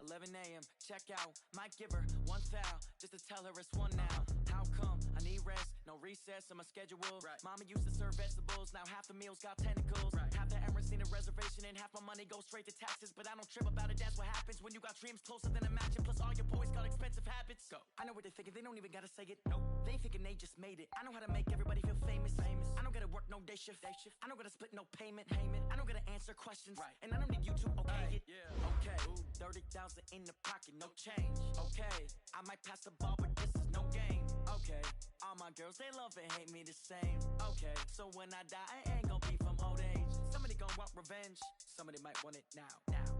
11 a.m. Check out, might give her one foul just to tell her it's one now. How come? I need rest, no recess in my schedule. Right. Mama used to serve vegetables, now half the meals got tentacles. Right. Half the Emirates need a reservation and half my money goes straight to taxes. But I don't trip about it, that's what happens when you got dreams closer than a mansion. Plus all your boys got expensive habits. Go. I know what they're thinking, they don't even gotta say it. Nope. They thinking they just made it. I know how to make everybody feel famous. I don't gotta work no day shift. I don't gotta split no payment. I don't gotta answer questions. Right. And I don't need you to okay it. Yeah. Okay. 30,000 in the pocket, no change. Okay. I might pass the ball, but this is no game. Okay. All my girls, they love and hate me the same. Okay. So when I die, I ain't gon' be from old age. Somebody gon' want revenge. Somebody might want it now.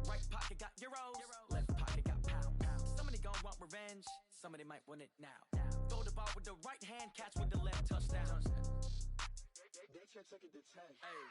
Right pocket got euros. Left pocket got pound. Somebody gon' want revenge. Somebody might want it now. Throw the ball with the right hand, catch with the left, touchdown. They can't take it to 10. Hey.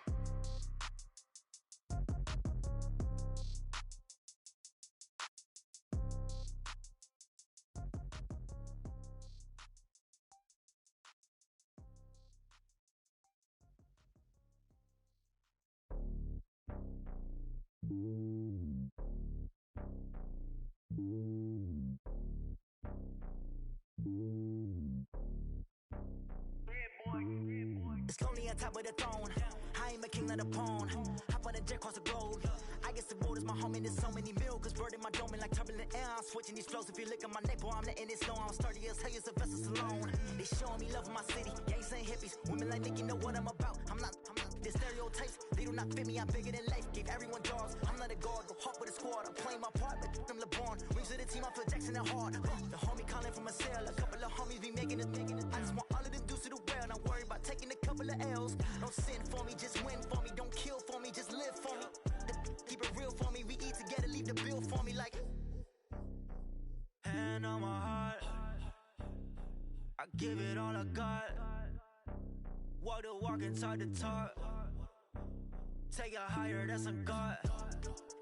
It's lonely on top of the throne. I ain't a king, not a pawn. Hop on a jet across the globe. I guess the road is my home and there's so many miracles burning my dome like turbulent air. I'm switching these flows. If you look at my neck, boy, I'm letting it slow. I'm sturdy as hell, as a vessel alone. They showing me love in my city. Gangs ain't hippies. Women like Nicki know what I'm about. I'm not the stereotypes. They do not fit me. I'm bigger than life. Gave everyone jaws. I'm not a guard. Go hard with a squad. I'm playing my part, but I'm LeBron. Rings to the team. I feel Jackson and hard. The homie calling from a cell. A couple of homies be making it. I just want all of them dudes to the well. Not worried about taking a couple of L's. Don't sin for me, just win for me. Don't kill for me, just live for me. Keep it real for me. We eat together, leave the bill for me like. Hand on my heart, I give it all I got. Walk the walk and talk the talk. Take it higher, that's a God.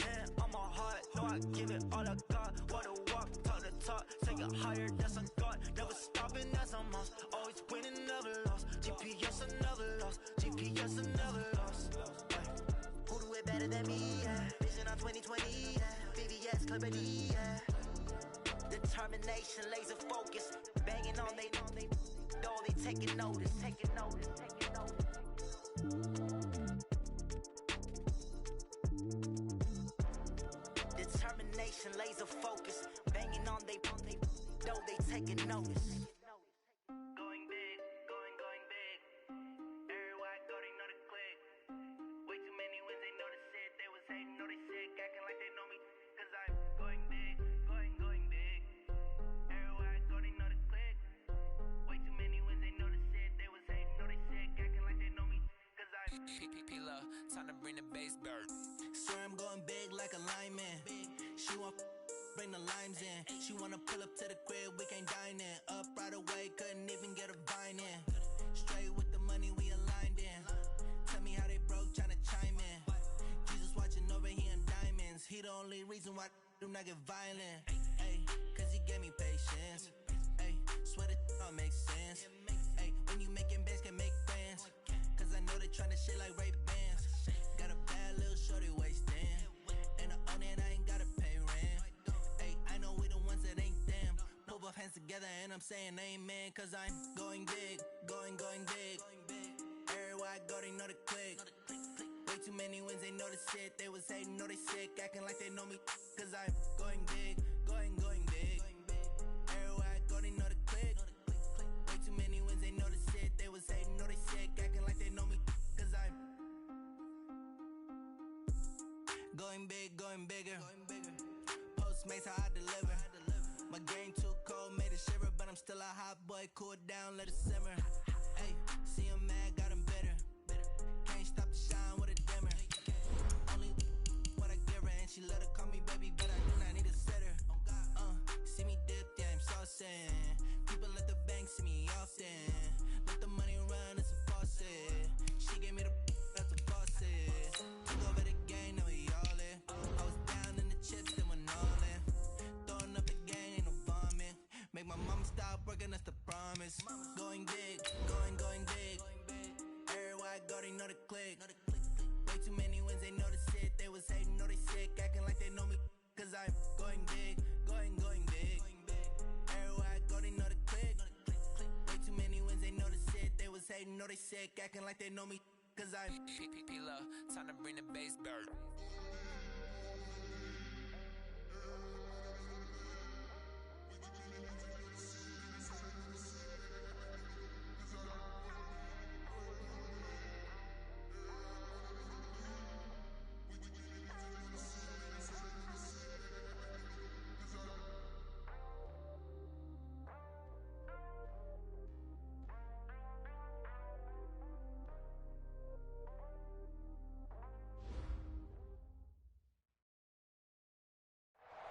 Hand on my heart, no, I give it all I got. Walk the walk, talk the talk. Take it higher, that's a God. Never stopping, that's a must. Always winning, never lost. GPS, I never lost. GPS, I never lost. Who do it better than me? Yeah. Vision on 2020. Yeah. VVS, Clipper D. Yeah. Determination, laser focus. Banging on they door, they taking notice. Taking notice. Taking notice. Determination, laser focus. Banging on they door, they taking notice. Going big, going big. Everywhere I go, they know the click. Way too many wins, they know the shit. They was hating, know they sick, acting like they know me. Cause I'm going big, going big. Everywhere I go, they know the click. Way too many wins, they know the shit. They was hating, know they sick, acting like they know me. Cause I'm P-P-P-Love, time to bring the bass bird. Swear I'm going big like a lineman. She want bring the limes in. She wanna pull up to the crib, we can't dine in. Up right away, couldn't even get a vine in. Straight with the money, we aligned in. Tell me how they broke, tryna chime in. Jesus watching over here in diamonds. He the only reason why I do not get violent. Ay, cause he gave me patience. Ay, swear that all makes sense. Ay, when you making bands, can make friends. Cause I know they tryna shit like Ray-Bans. Got a bad little shorty wasting. And I own it, I ain't gotta pay rent. Ay, I know we the ones that ain't them. Pull both hands together and I'm saying amen. Cause I'm going big, going big. Everywhere I go, they know the click. Way too many wins, they know the shit. They was hating, know they sick, acting like they know me. Cause I'm going big, going big. Everywhere I go, they know the click. Way too many wins, they know the shit. They was hating, know they sick, acting like they know me. Cause I'm going big, going bigger. Postmates, how I deliver. My game too cold, made it shiver. But I'm still a hot boy, cool it down, let it simmer. Hey, see him mad, got him bitter. Can't stop the shine with a dimmer. Only what I give her, and she let her call me baby, but I do not need a sitter. See me dip, yeah, I'm saucing. People let the bank see me often. Let the money run, it's a faucet. She gave me the that's a faucet. Took over the game, now we all in. I was down in the chips, then went all in. Throwing up the gang, ain't no vomit. Make my mama stop working, that's the promise. Going big, know they sick, acting like they know me, cause I'm P-Love, time to bring the bass back.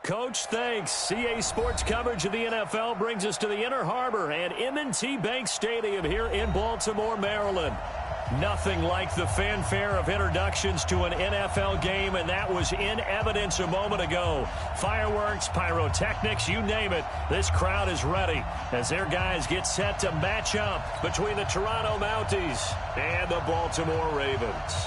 Coach, thanks. CA Sports coverage of the NFL brings us to the Inner Harbor and M&T Bank Stadium here in Baltimore, Maryland. Nothing like the fanfare of introductions to an NFL game, and that was in evidence a moment ago. Fireworks, pyrotechnics, you name it. This crowd is ready as their guys get set to match up between the Toronto Mounties and the Baltimore Ravens.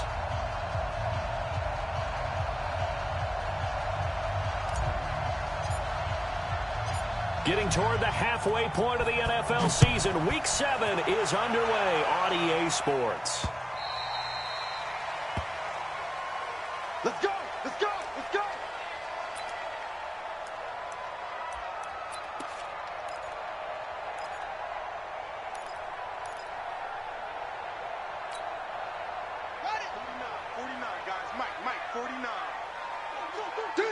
Getting toward the halfway point of the NFL season, Week 7 is underway on EA Sports. Let's go! Let's go! Let's go! Got it! 49, guys. Mike, 49. Go, go,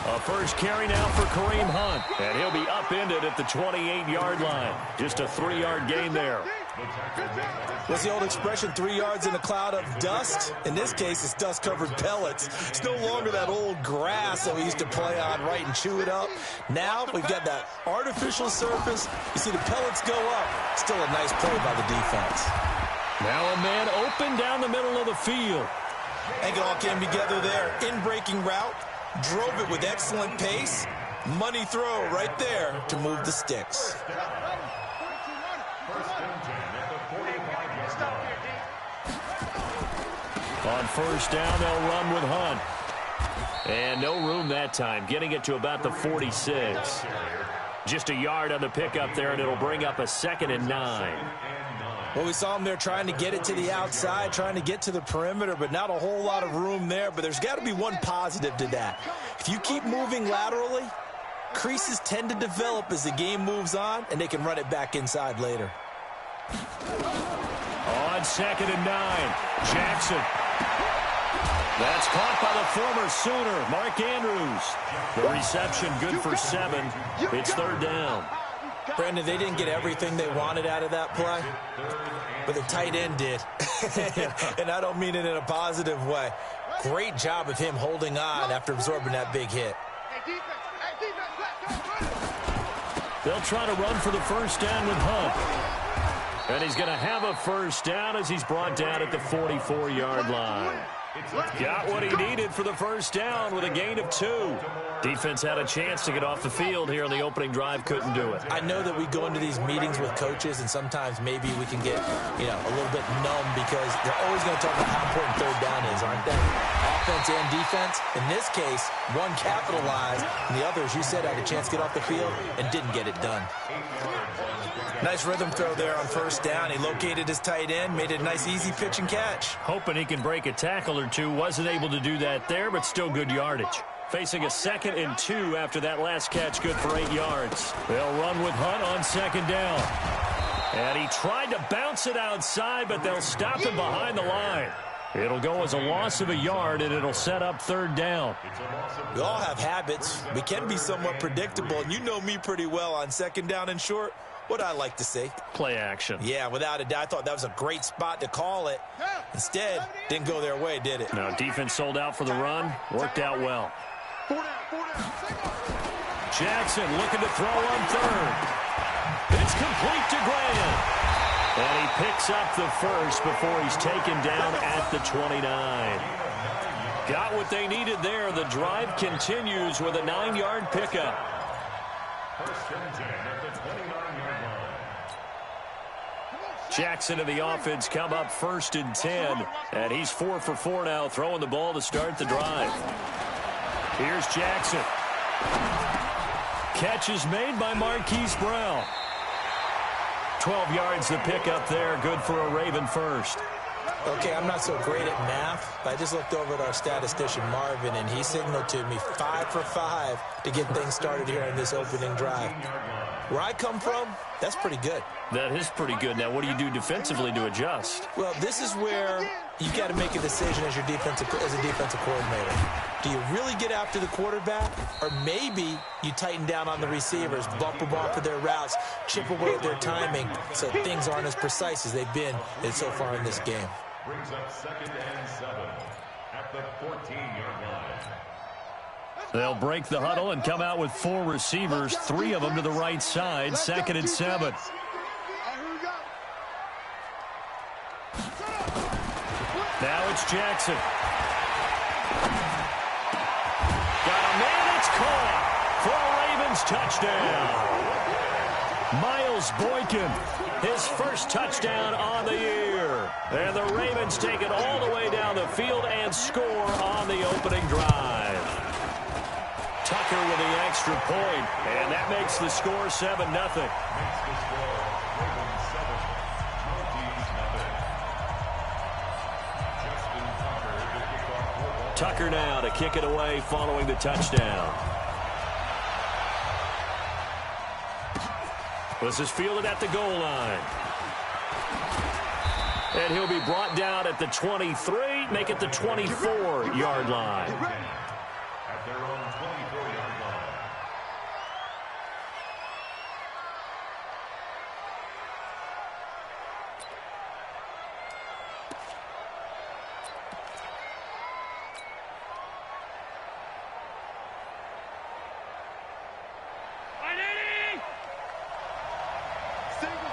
A first carry now for Kareem Hunt, and he'll be upended at the 28-yard line. Just a 3-yard gain there. What's the old expression, 3 yards in a cloud of dust? In this case, it's dust-covered pellets. It's no longer that old grass that we used to play on, right, and chew it up. Now we've got that artificial surface. You see the pellets go up. Still a nice play by the defense. Now a man open down the middle of the field. I think it all came together there. In-breaking route. Drove it with excellent pace. Money throw right there to move the sticks. On first down, they'll run with Hunt. And no room that time, getting it to about the 46. Just a yard on the pickup there, and it'll bring up a 2nd and 9. Well, we saw him there trying to get it to the outside, trying to get to the perimeter, but not a whole lot of room there. But there's got to be one positive to that. If you keep moving laterally, creases tend to develop as the game moves on, and they can run it back inside later. On 2nd and 9, Jackson. That's caught by the former Sooner, Mark Andrews. The reception good for 7. It's 3rd down. Brandon, they didn't get everything they wanted out of that play, but the tight end did. And I don't mean it in a positive way. Great job of him holding on after absorbing that big hit. They'll try to run for the first down with Hunt. And he's going to have a first down as he's brought down at the 44-yard line. Got what he needed for the first down with a gain of 2. Defense had a chance to get off the field here on the opening drive, couldn't do it. I know that we go into these meetings with coaches, and sometimes maybe we can get, a little bit numb because they're always going to talk about how important 3rd down is, aren't they? Offense and defense. In this case, one capitalized, and the other, as you said, had a chance to get off the field and didn't get it done. Nice rhythm throw there on first down. He located his tight end, made it a nice, easy pitch and catch. Hoping he can break a tackle or two. Wasn't able to do that there, but still good yardage. Facing a 2nd and 2 after that last catch, good for 8 yards. They'll run with Hunt on 2nd down. And he tried to bounce it outside, but they'll stop him behind the line. It'll go as a loss of a yard, and it'll set up 3rd down. We all have habits. We can be somewhat predictable, and you know me pretty well on 2nd down and short. What I like to see. Play action. Yeah, without a doubt. I thought that was a great spot to call it. Instead, didn't go their way, did it? No, defense sold out for the run. Worked out well. Jackson looking to throw on 3rd. It's complete to Graham. And he picks up the first before he's taken down at the 29. Got what they needed there. The drive continues with a 9-yard pickup. Jackson and the offense come up 1st and 10. And he's 4 for 4 now, throwing the ball to start the drive. Here's Jackson. Catch is made by Marquise Brown. 12 yards to pick up there. Good for a Raven first. Okay, I'm not so great at math, but I just looked over at our statistician, Marvin, and he signaled to me 5 for 5 to get things started here in this opening drive. Where I come from, that's pretty good. That is pretty good. Now, what do you do defensively to adjust? Well, this is where you got to make a decision as a defensive coordinator. Do you really get after the quarterback, or maybe you tighten down on the receivers, bump them off of their routes, chip away at their timing so things aren't as precise as they've been so far in this game? Brings up 2nd and 7 at the 14-yard line. They'll break the huddle and come out with 4 receivers, 3 of them to the right side. 2nd and 7. Now it's Jackson. Got a man, it's caught for a Ravens touchdown. Miles Boykin, his first touchdown on the year. And the Ravens take it all the way down the field and score on the opening drive. Tucker with the extra point, and that makes the score 7-0. Tucker now to kick it away following the touchdown. This is fielded at the goal line. And he'll be brought down at the 23, make it the 24-yard line. At their own 24-yard line. Single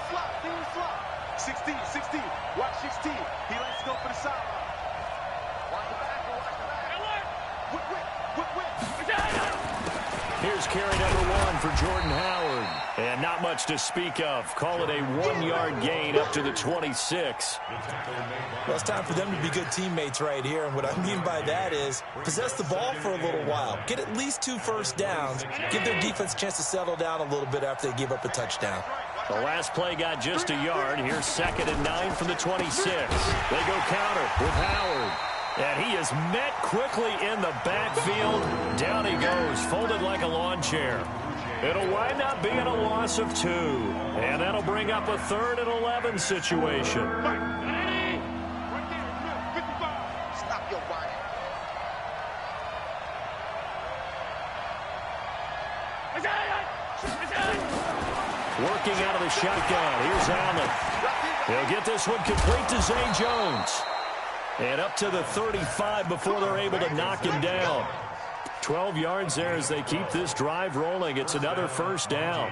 slot. 16. Watch 16. He likes to go for the sideline. Watch the back. Here's carry number 1 for Jordan Howard. And not much to speak of. Call it a 1-yard gain up to the 26. Well, it's time for them to be good teammates right here. And what I mean by that is possess the ball for a little while. Get at least 2 first downs. Give their defense a chance to settle down a little bit after they give up a touchdown. The last play got just a yard. Here's 2nd and 9 from the 26. They go counter with Howard. And he is met quickly in the backfield. Down he goes, folded like a lawn chair. It'll wind up being a loss of 2. And that'll bring up a 3rd and 11 situation. Stop your whining. Working out of the shotgun. Here's Allen. He'll get this one complete to Zay Jones. And up to the 35 before they're able to knock him down. 12 yards there as they keep this drive rolling. It's another first down.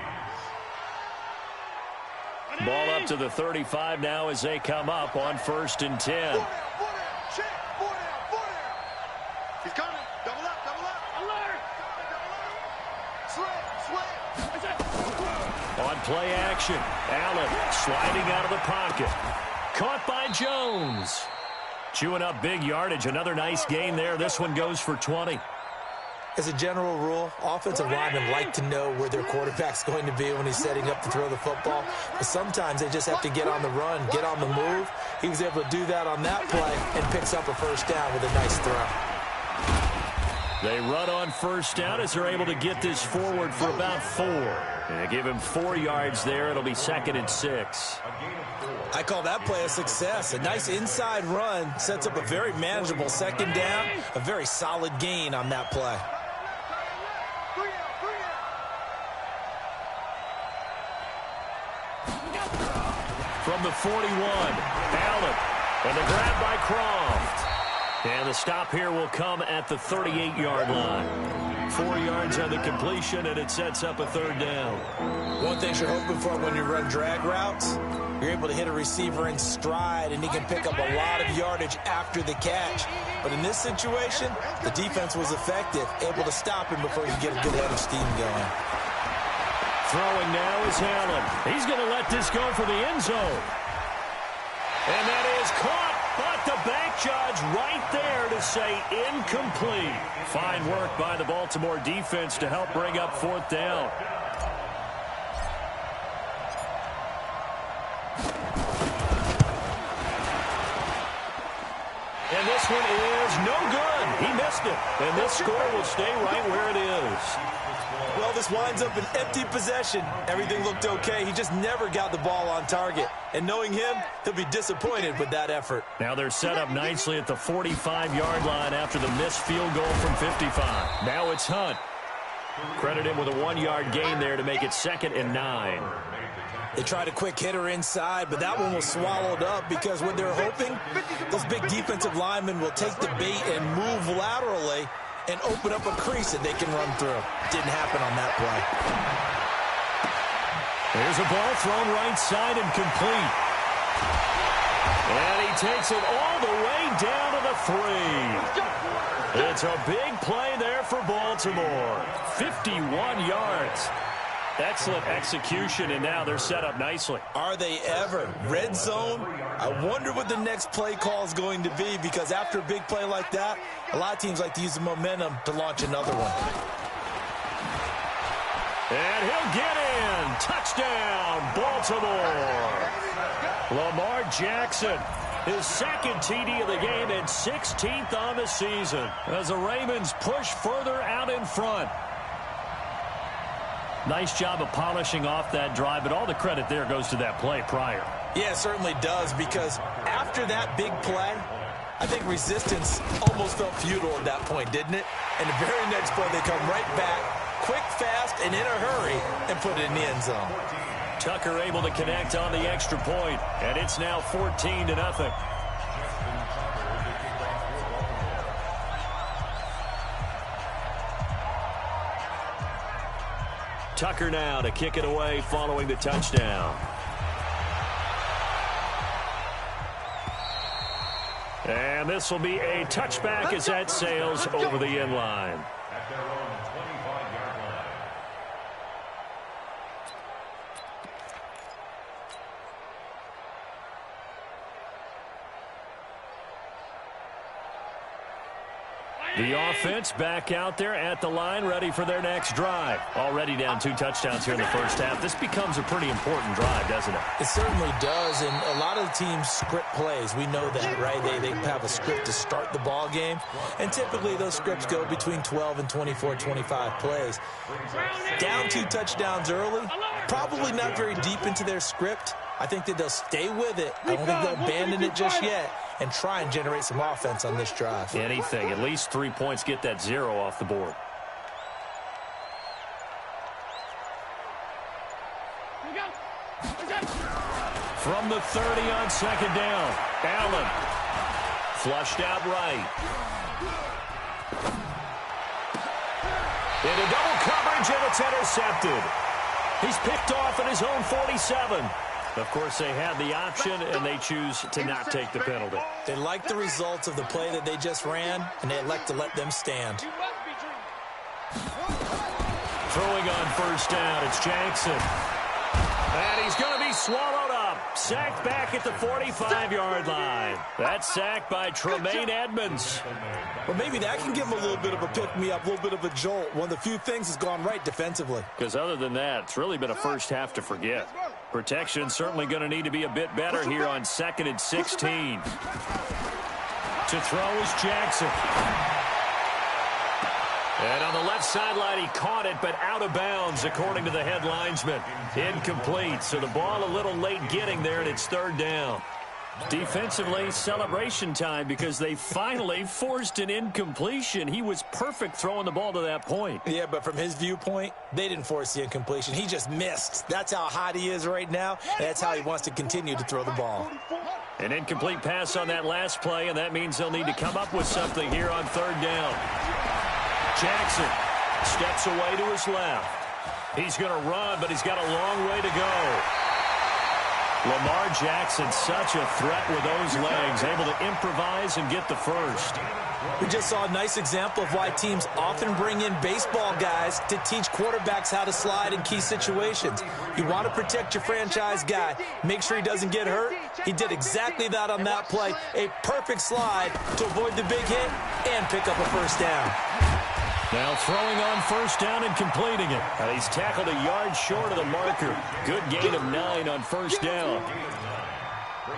Ball up to the 35 now as they come up on 1st and 10. He's coming. Double up. Alert. Swing. On play action, Allen sliding out of the pocket. Caught by Jones. Chewing up big yardage. Another nice gain there. This one goes for 20. As a general rule, offensive linemen like to know where their quarterback's going to be when he's setting up to throw the football. But sometimes they just have to get on the run, get on the move. He was able to do that on that play and picks up a first down with a nice throw. They run on first down as they're able to get this forward for about 4. They give him 4 yards there. It'll be 2nd and 6. I call that play a success. A nice inside run sets up a very manageable 2nd down. A very solid gain on that play. From the 41, Allen, and the grab by Croft. And the stop here will come at the 38-yard line. 4 yards on the completion, and it sets up a 3rd down. One thing you're hoping for when you run drag routes, you're able to hit a receiver in stride, and he can pick up a lot of yardage after the catch. But in this situation, the defense was effective, able to stop him before he could get a good head of steam going. Throwing now is Allen. He's going to let this go for the end zone. And that is caught, but the back judge right there to say incomplete. Fine work by the Baltimore defense to help bring up 4th down. And this one is no good. He missed it. And this score will stay right where it is. Well, this winds up an empty possession. Everything looked okay. He just never got the ball on target. And knowing him, he'll be disappointed with that effort. Now they're set up nicely at the 45-yard line after the missed field goal from 55. Now it's Hunt. Credit him with a 1-yard gain there to make it 2nd and 9. They tried a quick hitter inside, but that one was swallowed up because what they're hoping, those big defensive linemen will take the bait and move laterally and open up a crease that they can run through. Didn't happen on that play. There's a ball thrown right side and complete. And he takes it all the way down to the 3. It's a big play there for Baltimore. 51 yards. Excellent execution, and now they're set up nicely. Are they ever? Red zone? I wonder what the next play call is going to be, because after a big play like that, a lot of teams like to use the momentum to launch another one. And he'll get in. Touchdown, Baltimore. Lamar Jackson, his 2nd TD of the game and 16th on the season as the Ravens push further out in front. Nice job of polishing off that drive, but all the credit there goes to that play prior. Yeah, it certainly does, because after that big play, I think resistance almost felt futile at that point, didn't it? And the very next play, they come right back, quick, fast, and in a hurry, and put it in the end zone. Tucker able to connect on the extra point, and it's now 14-0. Tucker now to kick it away following the touchdown. And this will be a touchback as that sails over the end line. At their own 25-yard line. The offense back out there at the line, ready for their next drive. Already down 2 touchdowns here in the first half. This becomes a pretty important drive, doesn't it? It certainly does, and a lot of the teams script plays. We know that, right? They have a script to start the ball game, and typically those scripts go between 12 and 24, 25 plays. Down 2 touchdowns early, probably not very deep into their script. I think that they'll stay with it. I don't think they'll abandon it just yet and try and generate some offense on this drive. Anything. At least 3 points, get that 0 off the board. From the 30 on 2nd down, Allen flushed out right. Into double coverage, and it's intercepted. He's picked off at his own 47. Of course, they had the option, and they choose to not take the penalty. They like the results of the play that they just ran, and they elect to let them stand. Throwing on 1st down, it's Jackson. And he's going to be swallowed up. Sacked back at the 45-yard line. That's sacked by Tremaine Edmonds. Well, maybe that can give him a little bit of a pick-me-up, a little bit of a jolt. One of the few things has gone right defensively. Because other than that, it's really been a first half to forget. Protection certainly going to need to be a bit better here on 2nd and 16. To throw is Jackson. And on the left sideline, he caught it, but out of bounds, according to the head linesman. Incomplete, so the ball a little late getting there, and it's 3rd down. Defensively, celebration time because they finally forced an incompletion. He was perfect throwing the ball to that point. Yeah, but from his viewpoint, they didn't force the incompletion. He just missed. That's how hot he is right now, and that's how he wants to continue to throw the ball. An incomplete pass on that last play, and that means they'll need to come up with something here on 3rd down. Jackson steps away to his left. He's going to run, but he's got a long way to go. Lamar Jackson, such a threat with those legs, able to improvise and get the first. We just saw a nice example of why teams often bring in baseball guys to teach quarterbacks how to slide in key situations. You want to protect your franchise guy. Make sure he doesn't get hurt. He did exactly that on that play. A perfect slide to avoid the big hit and pick up a first down. Now throwing on first down and completing it. He's tackled a yard short of the marker. Good gain of 9 on first down.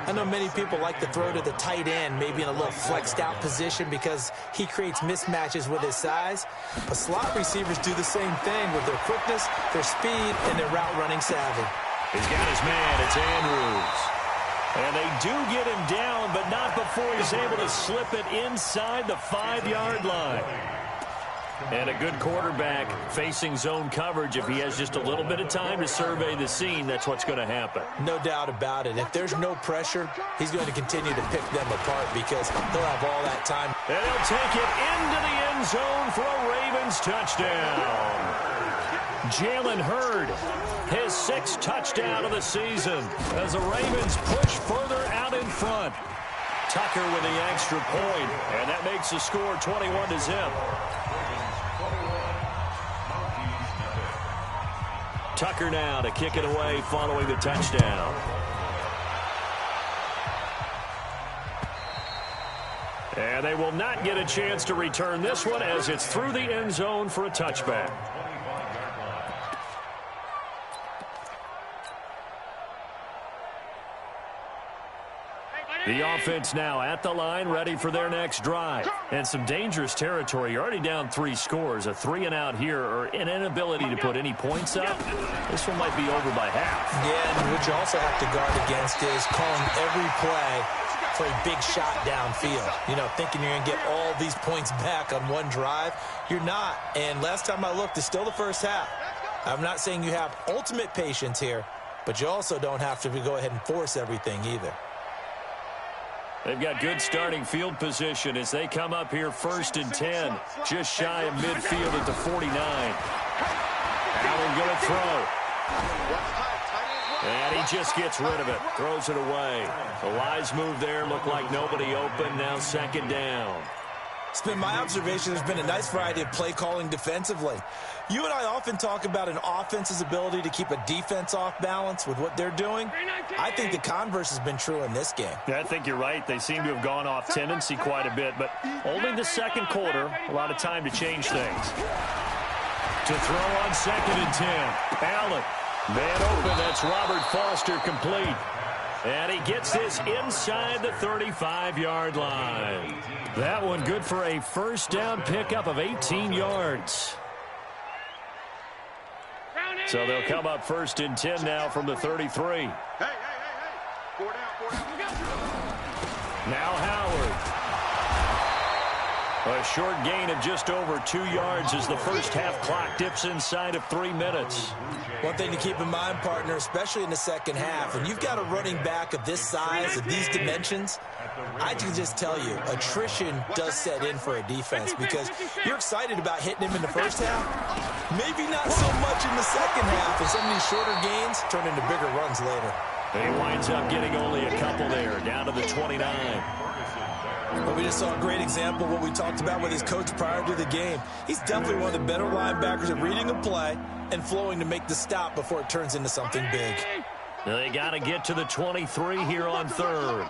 I know many people like to throw to the tight end, maybe in a little flexed out position because he creates mismatches with his size. But slot receivers do the same thing with their quickness, their speed, and their route running savvy. He's got his man. It's Andrews. And they do get him down, but not before he's able to slip it inside the 5-yard line. And a good quarterback facing zone coverage. If he has just a little bit of time to survey the scene, that's what's going to happen. No doubt about it. If there's no pressure, he's going to continue to pick them apart because he'll have all that time. And he'll take it into the end zone for a Ravens touchdown. Jalen Hurd, his 6th touchdown of the season as the Ravens push further out in front. Tucker with the extra point, and that makes the score 21-0. Tucker now to kick it away following the touchdown. And they will not get a chance to return this one as it's through the end zone for a touchback. The offense now at the line, ready for their next drive. And some dangerous territory. You're already down 3 scores. A 3-and-out here, or an inability to put any points up. This one might be over by half. Yeah, and what you also have to guard against is calling every play for a big shot downfield. You know, thinking you're going to get all these points back on one drive. You're not. And last time I looked, it's still the first half. I'm not saying you have ultimate patience here, but you also don't have to go ahead and force everything either. They've got good starting field position as they come up here 1st and 10. Just shy of midfield at the 49. Allen going to throw. And he just gets rid of it. Throws it away. The wise move there. Looked like nobody open. Now 2nd down. It's been my observation there's been a nice variety of play calling defensively. You and I often talk about an offense's ability to keep a defense off balance with what they're doing. I think the converse has been true in this game. Yeah, I think you're right. They seem to have gone off tendency quite a bit, but only the 2nd quarter, a lot of time to change things. To throw on 2nd and 10. Allen, man open, that's Robert Foster complete. And he gets this inside the 35-yard line. That one good for a first down pickup of 18 yards. So they'll come up 1st and 10 now from the 33. Hey. 4 down. Now Howard. A short gain of just over 2 yards as the first half clock dips inside of 3 minutes. One thing to keep in mind, partner, especially in the second half, when you've got a running back of this size, of these dimensions, I can just tell you, attrition does set in for a defense because you're excited about hitting him in the first half. Maybe not so much in the second half, and some of these shorter gains turn into bigger runs later. He winds up getting only a couple there, down to the 29. But we just saw a great example of what we talked about with his coach prior to the game. He's definitely one of the better linebackers at reading a play and flowing to make the stop before it turns into something big. They got to get to the 23 here on 3rd.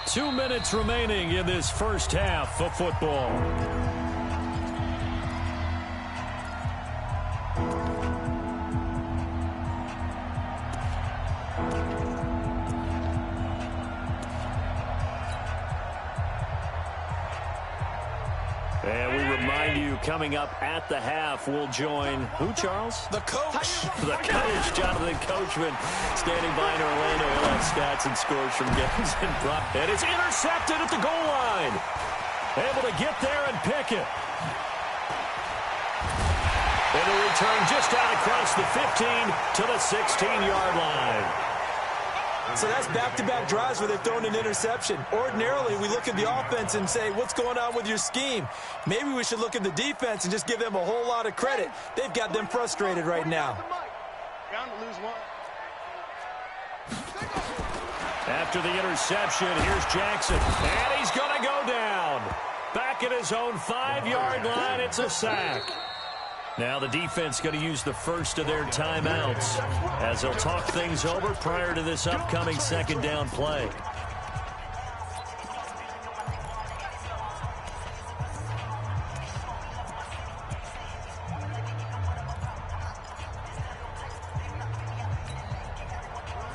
2 minutes remaining in this first half of football. And we remind you, coming up at the half, we'll join who, Charles? The coach. The coach, Jonathan Coachman, standing by in Orlando. He'll have stats and scores from games and prop. And it's intercepted at the goal line. Able to get there and pick it. And a return just out across the 15 to the 16-yard line. So that's back-to-back drives where they've thrown an interception. Ordinarily, we look at the offense and say, what's going on with your scheme? Maybe we should look at the defense and just give them a whole lot of credit. They've got them frustrated right now. Bound to lose one. After the interception, here's Jackson. And he's going to go down. Back at his own 5-yard line, it's a sack. Now the defense going to use the first of their timeouts as they'll talk things over prior to this upcoming second down play.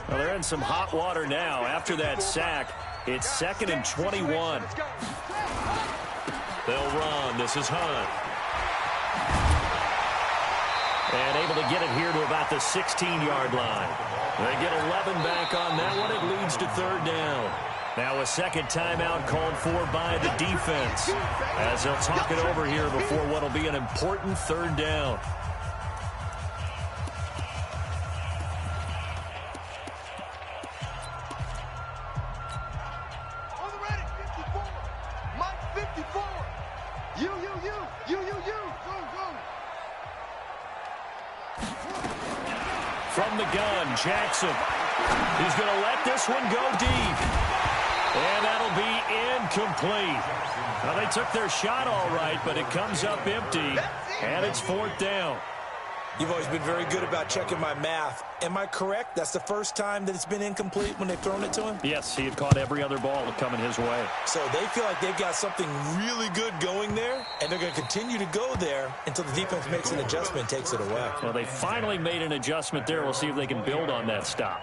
Well, they're in some hot water now. After that sack, it's 2nd and 21. They'll run. This is Hunt. And able to get it here to about the 16-yard line. They get 11 back on that one. It leads to 3rd down. Now a second timeout called for by the defense as they'll talk it over here before what will be an important 3rd down. From the gun, Jackson. He's going to let this one go deep. And that'll be incomplete. Well, they took their shot all right, but it comes up empty. And it's 4th down. You've always been very good about checking my math. Am I correct? That's the first time that it's been incomplete when they've thrown it to him? Yes, he had caught every other ball coming his way. So they feel like they've got something really good going there, and they're going to continue to go there until the defense makes an adjustment and takes it away. Well, they finally made an adjustment there. We'll see if they can build on that stop.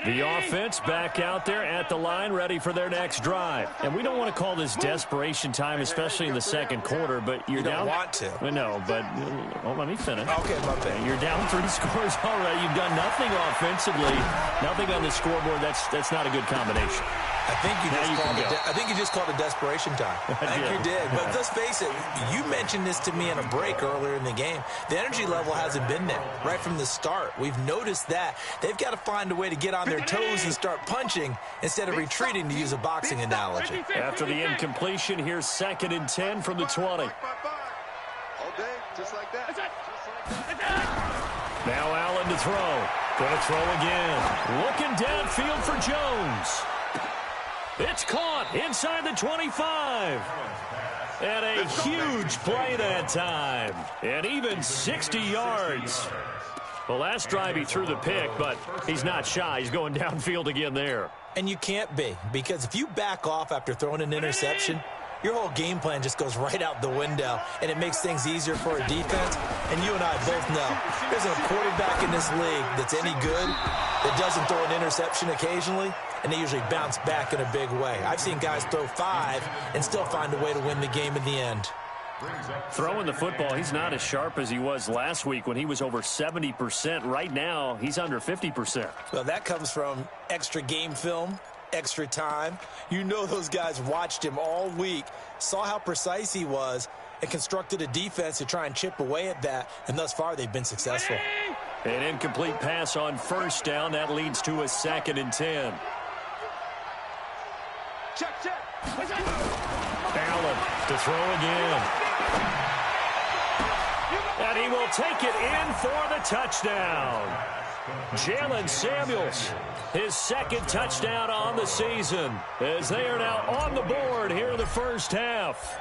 The offense back out there at the line, ready for their next drive. And we don't want to call this desperation time, especially in the second quarter, but you're down. You don't want to. No, but well, let me finish. Okay, my bad. You're down 3 scores already. You've done nothing offensively, nothing on the scoreboard. That's not a good combination. I think you just called it desperation time. I think you did. But let's face it, you mentioned this to me in a break earlier in the game. The energy level hasn't been there right from the start. We've noticed that. They've got to find a way to get on their toes and start punching instead of retreating, to use a boxing analogy. After the incompletion, here's 2nd and 10 from the 20. All day, just like that. Now Allen to throw. Going to throw again. Looking downfield for Jones. It's caught inside the 25. And a huge play that time. And even 60 yards. The last drive he threw the pick, but he's not shy. He's going downfield again there. And you can't be, because if you back off after throwing an interception, your whole game plan just goes right out the window, and it makes things easier for a defense. And you and I both know there's a quarterback in this league that's any good that doesn't throw an interception occasionally, and they usually bounce back in a big way. I've seen guys throw 5 and still find a way to win the game in the end. Throwing the football, he's not as sharp as he was last week when he was over 70%. Right now, he's under 50%. Well, that comes from extra game film, extra time. You know those guys watched him all week, saw how precise he was, and constructed a defense to try and chip away at that, and thus far they've been successful. An incomplete pass on 1st down. That leads to a 2nd and 10. Check. Allen to throw again. And he will take it in for the touchdown. Jalen Samuels, his 2nd touchdown on the season, as they are now on the board here in the first half.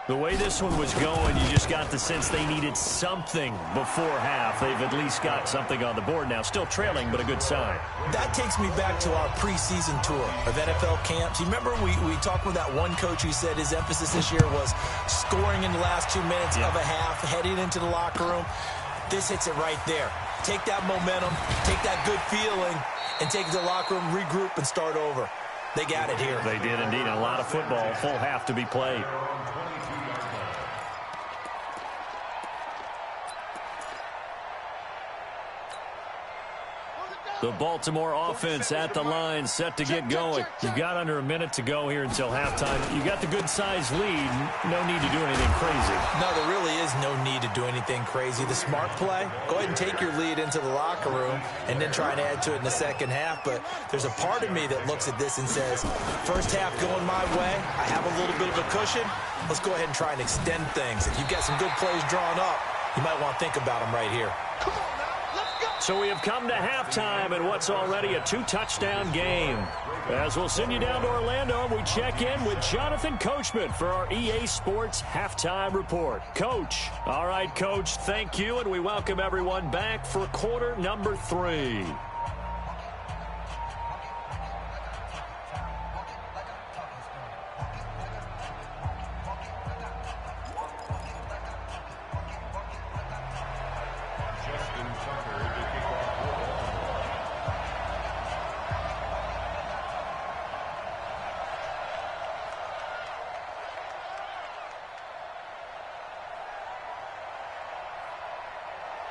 The way this one was going, you just got the sense they needed something before half. They've at least got something on the board now. Still trailing, but a good sign. That takes me back to our preseason tour of NFL camps. You remember we talked with that one coach who said his emphasis this year was scoring in the last 2 minutes of a half, heading into the locker room. This hits it right there. Take that momentum, take that good feeling, and take it to the locker room, regroup, and start over. They got it here. They did indeed. A lot of football, full half to be played. The Baltimore offense at the line, set to get going. You've got under a minute to go here until halftime. You got the good-sized lead. No need to do anything crazy. No, there really is no need to do anything crazy. The smart play, go ahead and take your lead into the locker room and then try and add to it in the second half. But there's a part of me that looks at this and says, first half going my way. I have a little bit of a cushion, let's go ahead and try and extend things. If you've got some good plays drawn up, you might want to think about them right here. Come on now, let's go. So we have come to halftime in what's already a 2-touchdown game. As we'll send you down to Orlando, we check in with Jonathan Coachman for our EA Sports Halftime Report. Coach. All right, Coach, thank you, and we welcome everyone back for quarter number 3.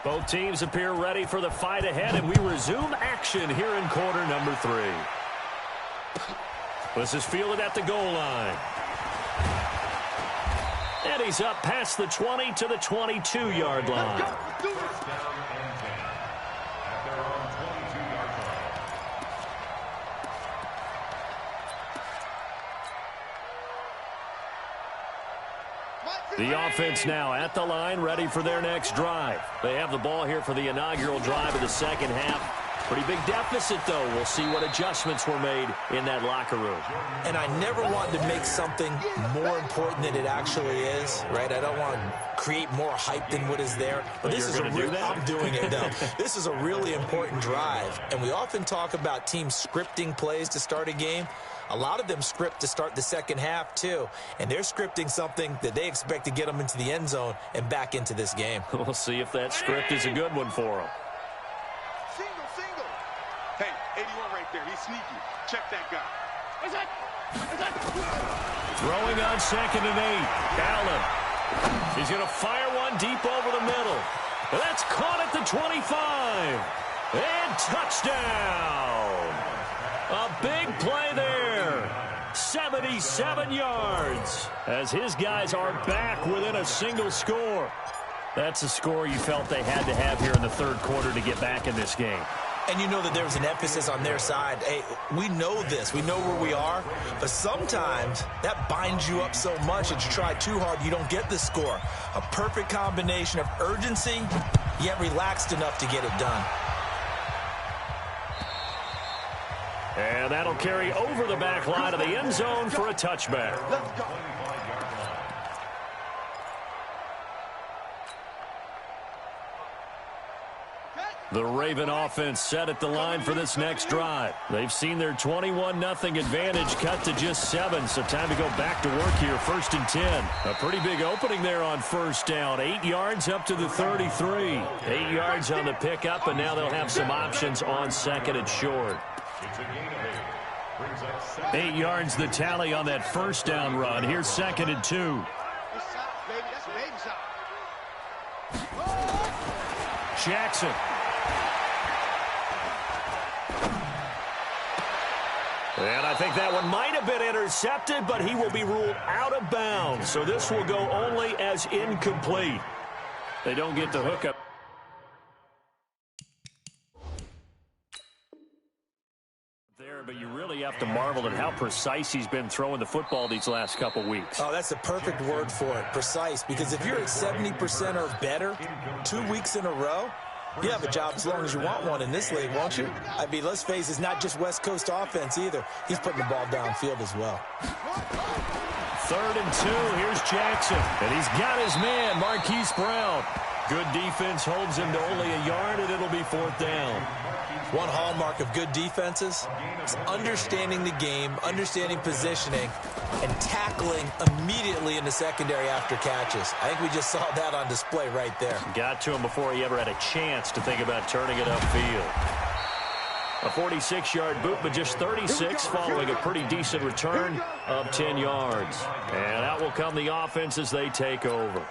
Both teams appear ready for the fight ahead, and we resume action here in quarter number 3. This is fielded at the goal line. And he's up past the 20 to the 22-yard line. The offense now at the line, ready for their next drive. They have the ball here for the inaugural drive of the second half. Pretty big deficit, though. We'll see what adjustments were made in that locker room. And I never want to make something more important than it actually is, right? I don't want to create more hype than what is there. But this is a real, I'm doing it now. This is a really important drive. And we often talk about teams scripting plays to start a game. A lot of them script to start the second half, too. And they're scripting something that they expect to get them into the end zone and back into this game. We'll see if that script is a good one for them. Single. Hey, 81 right there. He's sneaky. Check that guy. Throwing on 2nd and 8. Allen. He's going to fire one deep over the middle. That's caught at the 25. And touchdown. A big play there. 77 yards as his guys are back within a single score. That's a score you felt they had to have here in the third quarter to get back in this game. And you know that there was an emphasis on their side. Hey, we know this. We know where we are. But sometimes that binds you up so much that you try too hard, you don't get the score. A perfect combination of urgency, yet relaxed enough to get it done. And that'll carry over the back line of the end zone for a touchback. Let's go. The Raven offense set at the line for this next drive. They've seen their 21-0 advantage cut to just 7, so time to go back to work here, 1st and 10. A pretty big opening there on first down. 8 yards up to the 33. 8 yards on the pickup, and now they'll have some options on 2nd and short. 8 yards the tally on that first down run. Here's 2nd and 2. Jackson. And I think that one might have been intercepted, but he will be ruled out of bounds. So this will go only as incomplete. They don't get the hookup. But you really have to marvel at how precise he's been throwing the football these last couple weeks. Oh, that's the perfect word for it, precise. Because if you're at 70% or better 2 weeks in a row, you have a job as long as you want one in this league, won't you? I mean, let's face it, it's not just West Coast offense either. He's putting the ball downfield as well. 3rd and 2, here's Jackson. And he's got his man, Marquise Brown. Good defense holds him to only a yard, and it'll be 4th down. One hallmark of good defenses is understanding the game, understanding positioning, and tackling immediately in the secondary after catches. I think we just saw that on display right there. Got to him before he ever had a chance to think about turning it upfield. A 46-yard boot, but just 36 following a pretty decent return of 10 yards. And out will come the offense as they take over.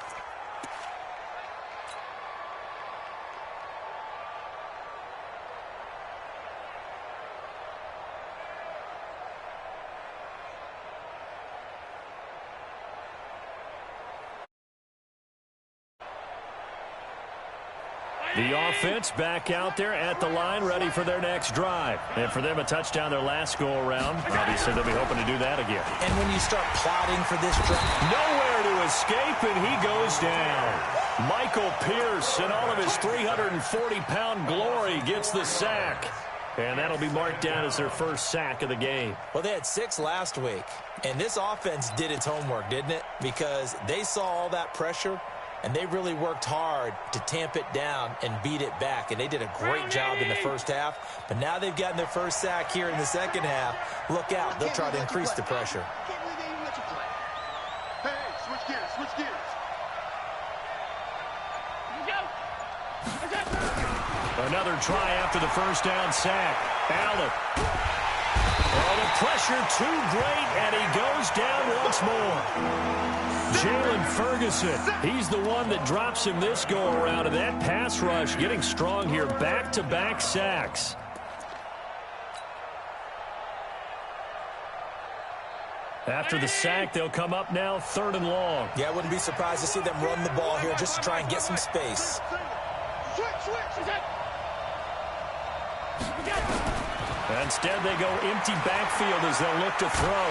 The offense back out there at the line, ready for their next drive. And for them, a touchdown their last go-around. Obviously, they'll be hoping to do that again. And when you start plotting for this drive, nowhere to escape, and he goes down. Michael Pierce, in all of his 340-pound glory, gets the sack. And that'll be marked down as their first sack of the game. Well, they had 6 last week. And this offense did its homework, didn't it? Because they saw all that pressure, and they really worked hard to tamp it down and beat it back. And they did a great job in the first half. But now they've gotten their first sack here in the second half. Look out. They'll try to increase the pressure. Hey, switch gears, switch gears. Another try after the first down sack. Allen. Oh, the pressure too great, and he goes down once more. Jalen Ferguson, he's the one that drops him this go-around, and that pass rush getting strong here. Back-to-back sacks. After the sack, they'll come up now 3rd and long. Yeah, I wouldn't be surprised to see them run the ball here just to try and get some space. Instead, they go empty backfield as they'll look to throw.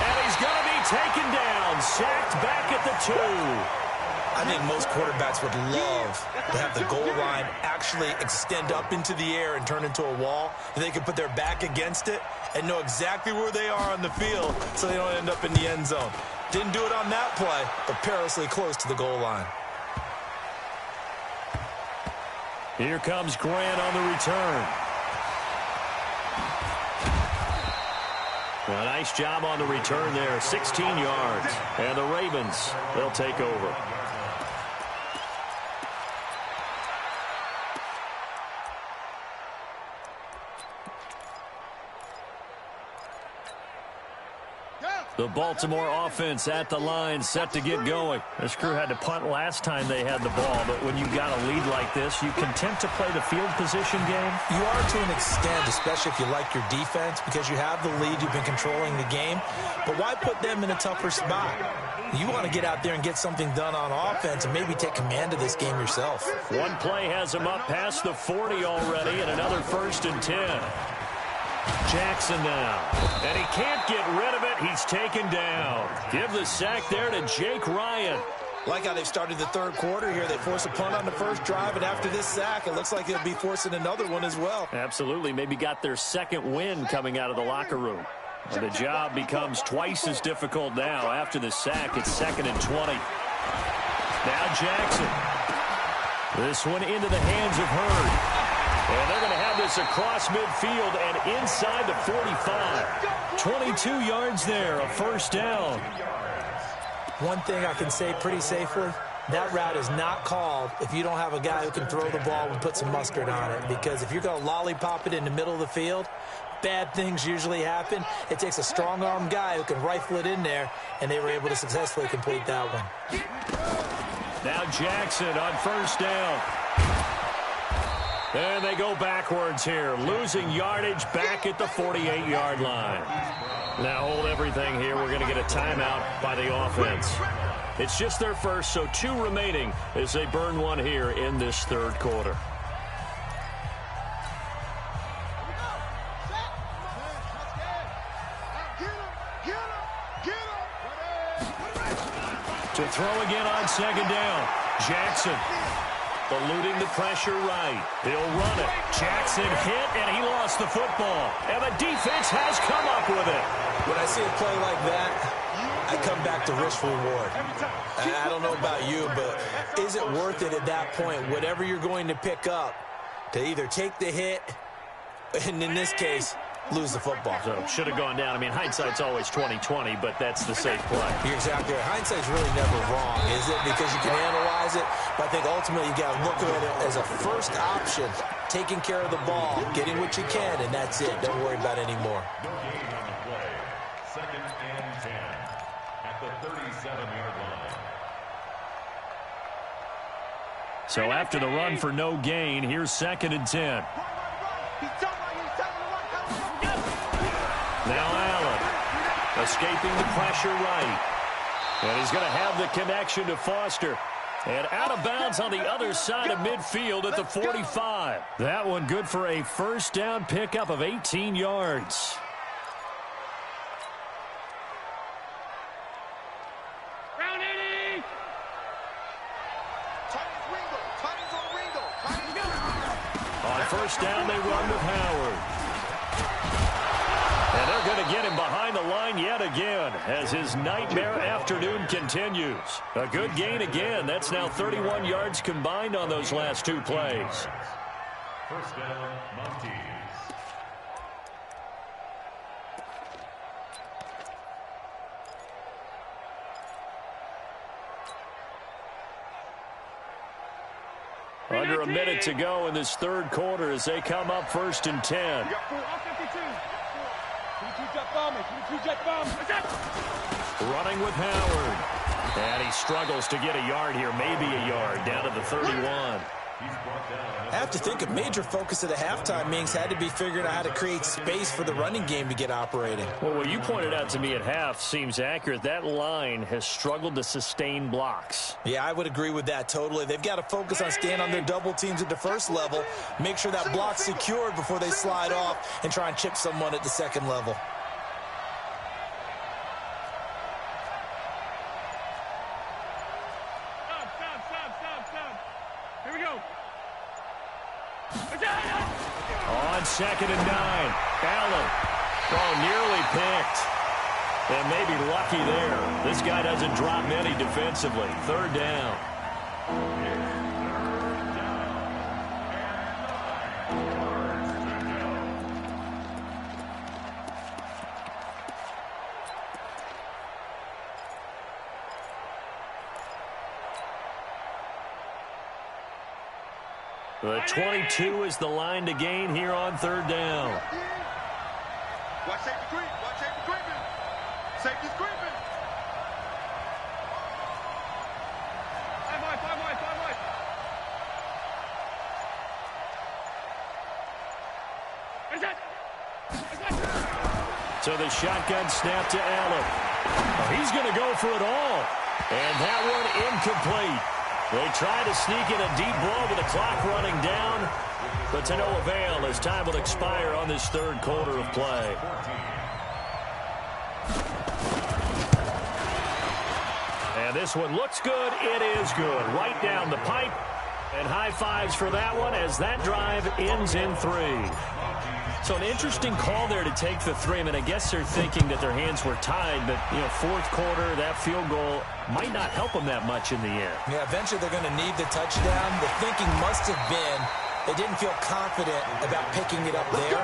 And he's going to be taken down, sacked back at the 2. I think most quarterbacks would love to have the goal line actually extend up into the air and turn into a wall. And they can put their back against it and know exactly where they are on the field so they don't end up in the end zone. Didn't do it on that play, but perilously close to the goal line. Here comes Grant on the return. A nice job on the return there, 16 yards. And the Ravens, they'll take over. The Baltimore offense at the line, set to get going. This crew had to punt last time they had the ball, but when you've got a lead like this, you content to play the field position game? You are to an extent, especially if you like your defense, because you have the lead, you've been controlling the game. But why put them in a tougher spot? You want to get out there and get something done on offense and maybe take command of this game yourself. One play has him up past the 40 already, and another 1st and 10. Jackson now, and he can't get rid of it. He's taken down. Give the sack there to Jake Ryan. Like how they've started the 3rd quarter here. They force a punt on the first drive, and after this sack, it looks like they'll be forcing another one as well. Absolutely. Maybe got their 2nd win coming out of the locker room. And the job becomes twice as difficult now. After the sack, it's 2nd and 20. Now Jackson. This one into the hands of Hurd. And they're going to have this across midfield and inside the 45. 22 yards there, a 1st down. One thing I can say pretty safely, that route is not called if you don't have a guy who can throw the ball and put some mustard on it. Because if you're going to lollipop it in the middle of the field, bad things usually happen. It takes a strong-arm guy who can rifle it in there, and they were able to successfully complete that one. Now Jackson on 1st down. And they go backwards here, losing yardage back at the 48-yard line. Now hold everything here. We're going to get a timeout by the offense. It's just their first, so 2 remaining as they burn one here in this 3rd quarter. To throw again on 2nd down. Jackson. Eluding the pressure right. He'll run it. Jackson hit, and he lost the football. And the defense has come up with it. When I see a play like that, I come back to risk reward. I don't know about you, but is it worth it at that point, whatever you're going to pick up, to either take the hit, and in this case, lose the football? So should have gone down. I mean, hindsight's always 20/20, but that's the safe play. You're exactly right. Hindsight's really never wrong, is it? Because you can analyze it, but I think ultimately you got to look at it as a first option, taking care of the ball, getting what you can, and that's it. Don't worry about it anymore. No gain on the play. 2nd and 10 at the 37-yard line. So after the run for no gain, here's 2nd and 10. Now Allen, escaping the pressure right. And he's going to have the connection to Foster. And out of bounds on the other side of midfield at the 45. That one good for a first down pickup of 18 yards. Round 80. Titans on Ringo. On first down, they run with Howard. And they're going to get him behind the line yet again as his nightmare afternoon continues. A good gain again. That's now 31 yards combined on those last two plays. First down, Montees. Under a minute to go in this third quarter as they come up first and 10. Running with Howard. And he struggles to get a yard here, maybe a yard, down to the 31. I have to think a major focus of the halftime meetings had to be figuring out how to create space for the running game to get operating. Well, what you pointed out to me at half seems accurate. That line has struggled to sustain blocks. Yeah, I would agree with that totally. They've got to focus on staying on their double teams at the first level, make sure that block's secured before they slide off and try and chip someone at the second level. Here we go. On second and 9, Allen. Oh, nearly picked. And maybe lucky there. This guy doesn't drop many defensively. Third down. The 22 is the line to gain here on third down. Watch safety creep. Watch safety creeping. Safety's creeping. Five wide. So the shotgun snap to Allen. Oh, he's going to go for it all. And that one incomplete. They try to sneak in a deep ball with the clock running down, but to no avail as time will expire on this third quarter of play. And this one looks good. It is good. Right down the pipe. And high fives for that one as that drive ends in 3. So an interesting call there to take the 3. I mean, I guess they're thinking that their hands were tied, but, you know, fourth quarter, that field goal might not help them that much in the end. Yeah, eventually they're going to need the touchdown. The thinking must have been they didn't feel confident about picking it up there,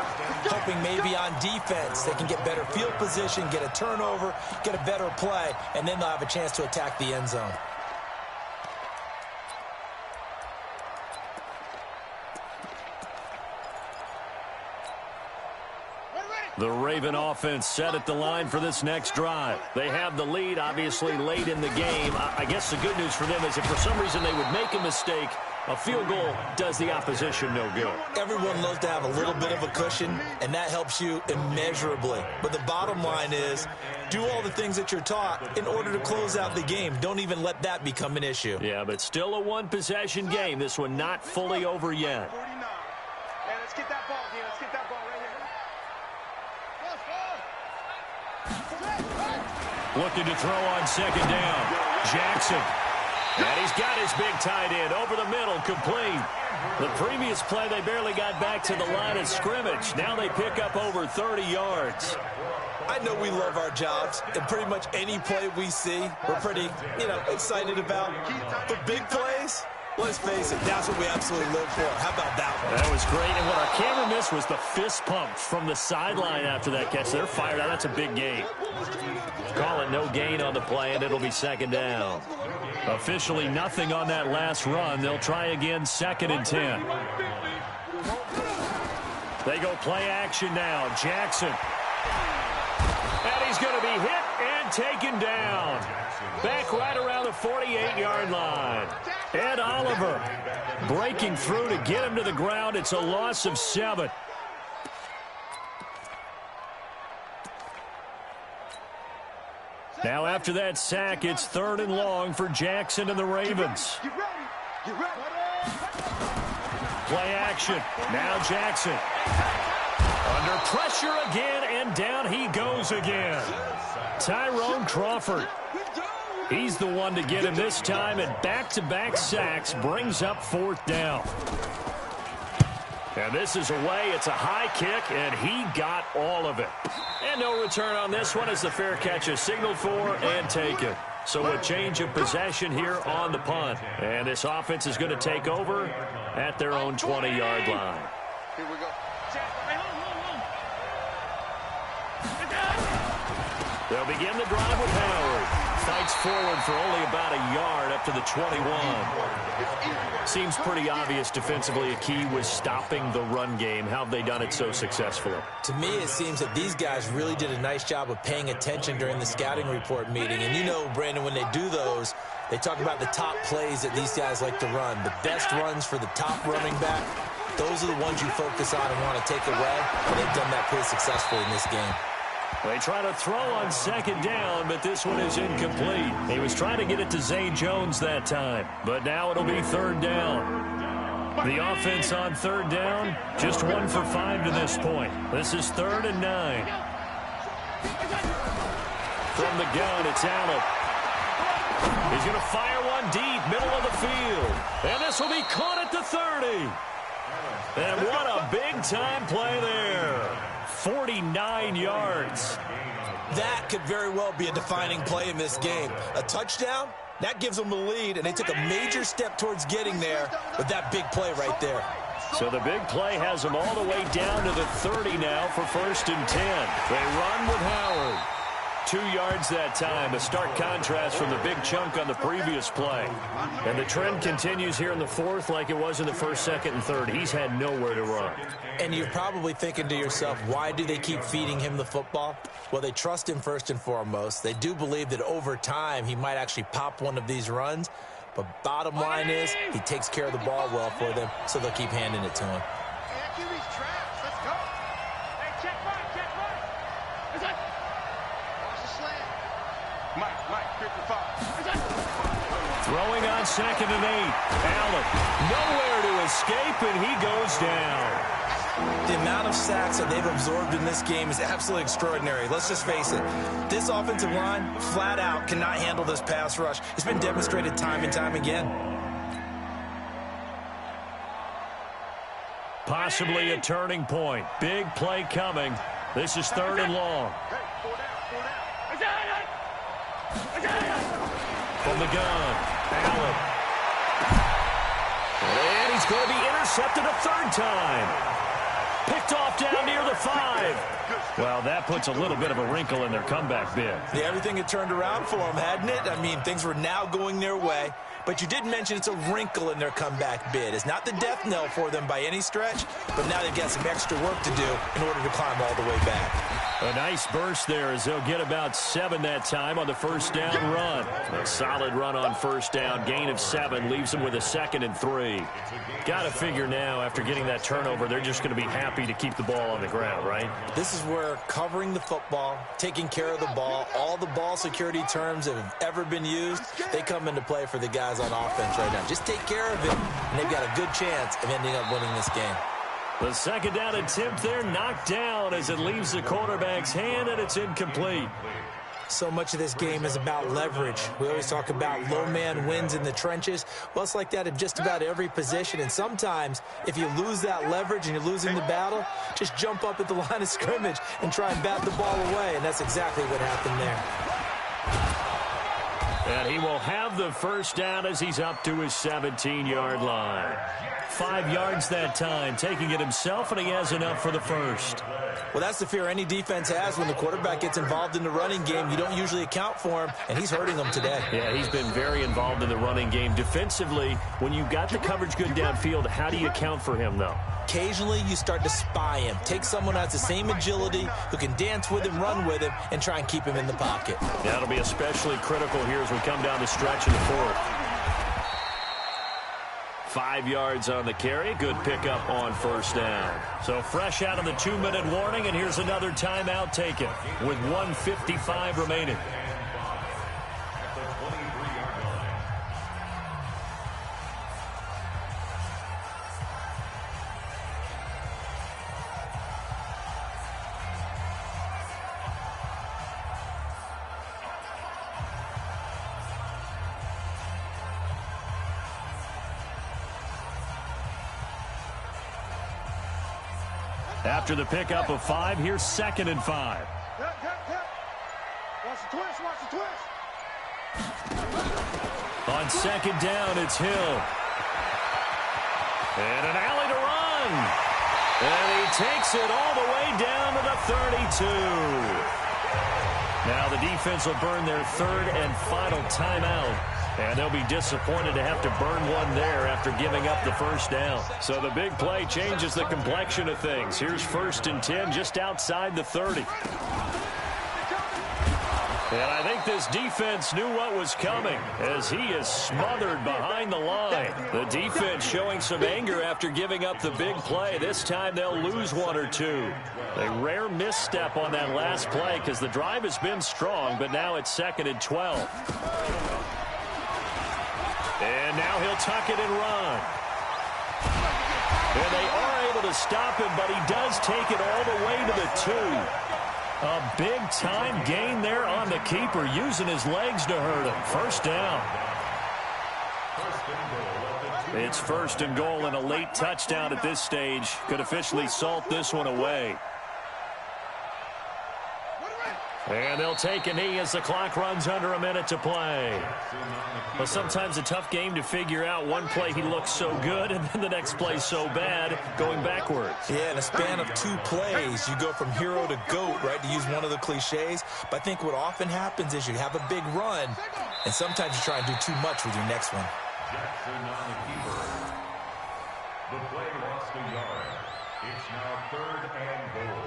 hoping maybe on defense they can get better field position, get a turnover, get a better play, and then they'll have a chance to attack the end zone. The Raven offense set at the line for this next drive. They have the lead, obviously, late in the game. I guess the good news for them is if for some reason they would make a mistake, a field goal does the opposition no good. Everyone loves to have a little bit of a cushion, and that helps you immeasurably. But the bottom line is, do all the things that you're taught in order to close out the game. Don't even let that become an issue. Yeah, but still a one-possession game. This one not fully over yet. 49. Hey, let's get that ball, Dean. Let's get that ball right here. Looking to throw on second down. Jackson. And he's got his big tight end over the middle, complete. The previous play, they barely got back to the line of scrimmage. Now they pick up over 30 yards. I know we love our jobs, and pretty much any play we see, we're pretty, excited about. But big plays, let's face it, that's what we absolutely live for. How about that one? That was great, and what our camera missed was the fist pump from the sideline after that catch. They're fired out. That's a big gain. Call it no gain on the play, and it'll be second down. Officially nothing on that last run. They'll try again, second and 10. They go play action now. Jackson. And he's going to be hit and taken down. Back right around the 48-yard line. Ed Oliver breaking through to get him to the ground. It's a loss of 7. Now after that sack, it's 3rd and long for Jackson and the Ravens. Play action. Now Jackson. Under pressure again, and down he goes again. Tyrone Crawford. He's the one to get him this time, and back-to-back sacks brings up 4th down. And this is away. It's a high kick, and he got all of it. And no return on this one as the fair catch is signaled for and taken. So a change of possession here on the punt. And this offense is going to take over at their own 20-yard line. Here we go. They'll begin the drive with Howard. Fights forward for only about a yard up to the 21. Seems pretty obvious defensively a key was stopping the run game. How have they done it so successfully? To me, it seems that these guys really did a nice job of paying attention during the scouting report meeting. And you know, Brandon, when they do those, they talk about the top plays that these guys like to run. The best runs for the top running back, those are the ones you focus on and want to take away. And they've done that pretty successfully in this game. They try to throw on 2nd down, but this one is incomplete. He was trying to get it to Zay Jones that time, but now it'll be 3rd down. The offense on 3rd down, just 1 for 5 to this point. This is 3rd and 9. From the gun, it's Allen. He's going to fire one deep, middle of the field. And this will be caught at the 30. And what a big-time play there. 49 yards. That could very well be a defining play in this game. A touchdown, that gives them the lead, and they took a major step towards getting there with that big play right there. So the big play has them all the way down to the 30 now for 1st and 10. They run with Howard. 2 yards that time, a stark contrast from the big chunk on the previous play. And the trend continues here in the 4th like it was in the 1st, 2nd, and 3rd. He's had nowhere to run. And you're probably thinking to yourself, why do they keep feeding him the football? Well, they trust him first and foremost. They do believe that over time he might actually pop one of these runs. But bottom line is he takes care of the ball well for them, so they'll keep handing it to him. Throwing on 2nd and 8. Allen nowhere to escape, and he goes down. The amount of sacks that they've absorbed in this game is absolutely extraordinary. Let's just face it. This offensive line, flat out, cannot handle this pass rush. It's been demonstrated time and time again. Possibly a turning point. Big play coming. This is 3rd and long. From the gun, Allen. And he's going to be intercepted a 3rd time. Picked off down near the 5. Well, that puts a little bit of a wrinkle in their comeback bid. Yeah, everything had turned around for them, hadn't it? I mean, things were now going their way. But you did mention it's a wrinkle in their comeback bid. It's not the death knell for them by any stretch, but now they've got some extra work to do in order to climb all the way back. A nice burst there as they'll get about 7 that time on the 1st down run. A solid run on 1st down. Gain of 7 leaves them with a 2nd and 3. Got to figure now after getting that turnover, they're just going to be happy to keep the ball on the ground, right? This is where covering the football, taking care of the ball, all the ball security terms that have ever been used, they come into play for the guys on offense right now. Just take care of it, and they've got a good chance of ending up winning this game. The 2nd down attempt there knocked down as it leaves the quarterback's hand, and it's incomplete. So much of this game is about leverage. We always talk about low man wins in the trenches. Well, it's like that in just about every position. And sometimes, if you lose that leverage and you're losing the battle, just jump up at the line of scrimmage and try and bat the ball away. And that's exactly what happened there. And he will have the 1st down as he's up to his 17-yard line. 5 yards that time, taking it himself, and he has enough for the 1st. Well, that's the fear any defense has when the quarterback gets involved in the running game. You don't usually account for him, and he's hurting them today. Yeah, he's been very involved in the running game. Defensively, when you got the coverage good downfield, how do you account for him, though? Occasionally, you start to spy him. Take someone who has the same agility, who can dance with him, run with him, and try and keep him in the pocket. That'll be especially critical here as we come down the stretch in the 4th. 5 yards on the carry. Good pickup on 1st down. So fresh out of the 2-minute warning, and here's another timeout taken with 1:55 remaining. After the pickup of 5, here's 2nd and 5. Watch the twist, watch the twist. On 2nd down, it's Hill. And an alley to run. And he takes it all the way down to the 32. Now the defense will burn their 3rd and final timeout. And they'll be disappointed to have to burn one there after giving up the 1st down. So the big play changes the complexion of things. Here's 1st and 10 just outside the 30. And I think this defense knew what was coming as he is smothered behind the line. The defense showing some anger after giving up the big play. This time they'll lose 1 or 2. A rare misstep on that last play because the drive has been strong, but now it's 2nd and 12. And now he'll tuck it and run. And they are able to stop him, but he does take it all the way to the 2. A big-time gain there on the keeper, using his legs to hurt him. 1st down. It's 1st and goal, and a late touchdown at this stage could officially salt this one away. And they'll take a knee as the clock runs under a minute to play. Well, sometimes a tough game to figure out. One play he looks so good, and then the next play so bad, going backwards. Yeah, in a span of 2 plays, you go from hero to GOAT, right, to use one of the cliches. But I think what often happens is you have a big run, and sometimes you try and do too much with your next one. Jackson on the keeper. The play lost a yard. It's now 3rd and goal.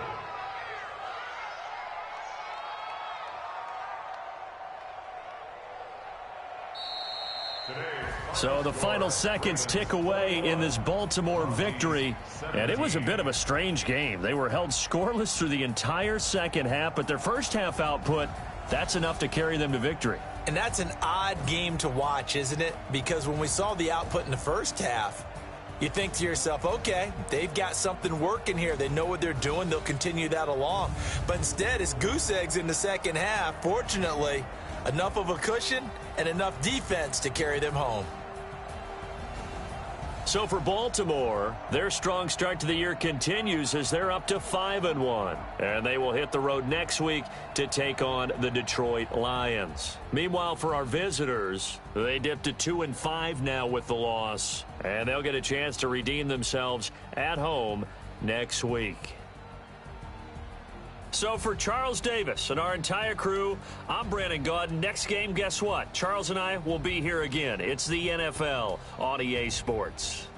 So the final seconds tick away in this Baltimore victory, and it was a bit of a strange game. They were held scoreless through the entire second half, but their first half output, that's enough to carry them to victory. And that's an odd game to watch, isn't it? Because when we saw the output in the first half, you think to yourself, okay, they've got something working here. They know what they're doing. They'll continue that along. But instead, it's goose eggs in the second half. Fortunately, enough of a cushion and enough defense to carry them home. So for Baltimore, their strong start to the year continues as they're up to 5-1. And they will hit the road next week to take on the Detroit Lions. Meanwhile, for our visitors, they dipped to 2-5 now with the loss. And they'll get a chance to redeem themselves at home next week. So for Charles Davis and our entire crew, I'm Brandon Gaudin. Next game, guess what? Charles and I will be here again. It's the NFL on EA Sports.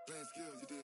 Playing skills, you did.